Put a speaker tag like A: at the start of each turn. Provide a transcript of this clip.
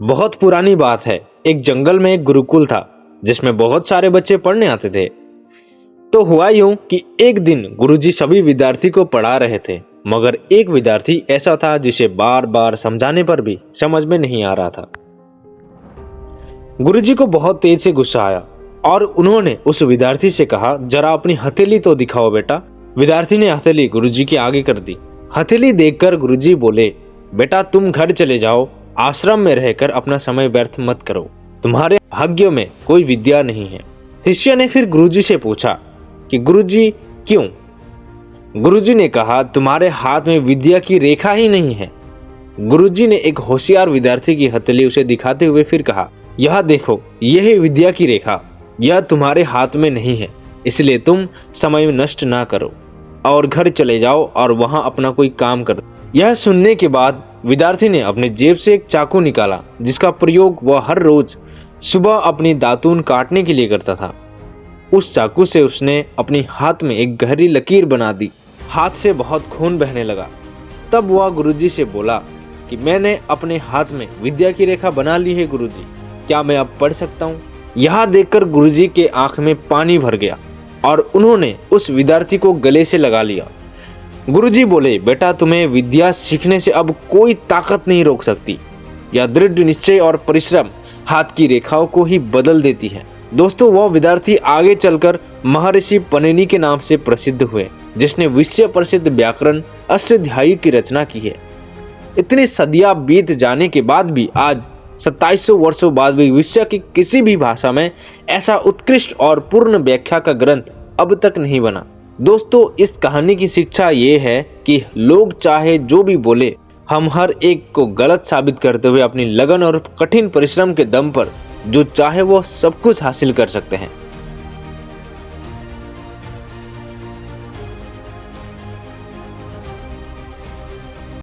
A: बहुत पुरानी बात है। एक जंगल में एक गुरुकुल था जिसमें बहुत सारे बच्चे पढ़ने आते थे। तो हुआ यूं कि एक दिन गुरुजी सभी विद्यार्थी को पढ़ा रहे थे, मगर एक विद्यार्थी ऐसा था जिसे बार बार समझाने पर भी समझ में नहीं आ रहा था। गुरुजी को बहुत तेज से गुस्सा आया और उन्होंने उस विद्यार्थी से कहा, जरा अपनी हथेली तो दिखाओ बेटा। विद्यार्थी ने हथेली गुरुजी की आगे कर दी। हथेली देखकर गुरुजी बोले, बेटा तुम घर चले जाओ, आश्रम में रहकर अपना समय व्यर्थ मत करो, तुम्हारे भाग्य में कोई विद्या नहीं है। शिष्य ने फिर गुरुजी से पूछा कि गुरुजी क्यों? गुरुजी ने कहा, तुम्हारे हाथ में विद्या की रेखा ही नहीं है। गुरुजी ने एक होशियार विद्यार्थी की हथेली उसे दिखाते हुए फिर कहा, यह देखो, यह विद्या की रेखा, यह तुम्हारे हाथ में नहीं है, इसलिए तुम समय नष्ट ना करो और घर चले जाओ और वहां अपना कोई काम करो। यह सुनने के बाद विद्यार्थी ने अपने जेब से एक चाकू निकाला जिसका प्रयोग वह हर रोज सुबह अपनी दातून काटने के लिए करता था। उस चाकू से उसने अपने हाथ में एक गहरी लकीर बना दी। हाथ से बहुत खून बहने लगा। तब वह गुरुजी से बोला कि मैंने अपने हाथ में विद्या की रेखा बना ली है गुरुजी, क्या मैं अब पढ़ सकता हूँ? यह देखकर गुरुजी के आंख में पानी भर गया और उन्होंने उस विद्यार्थी को गले से लगा लिया। गुरुजी बोले, बेटा तुम्हें विद्या सीखने से अब कोई ताकत नहीं रोक सकती। यह दृढ़ निश्चय और परिश्रम हाथ की रेखाओं को ही बदल देती है। दोस्तों, वह विद्यार्थी आगे चलकर महर्षि पनिनी के नाम से प्रसिद्ध हुए, जिसने विश्व प्रसिद्ध व्याकरण अष्टाध्यायी की रचना की है। इतनी सदियां बीत जाने के बाद भी आज 2700 वर्षों बाद भी विश्व की किसी भी भाषा में ऐसा उत्कृष्ट और पूर्ण व्याख्या का ग्रंथ अब तक नहीं बना। दोस्तों, इस कहानी की शिक्षा ये है कि लोग चाहे जो भी बोले, हम हर एक को गलत साबित करते हुए अपनी लगन और कठिन परिश्रम के दम पर जो चाहे वो सब कुछ हासिल कर सकते हैं।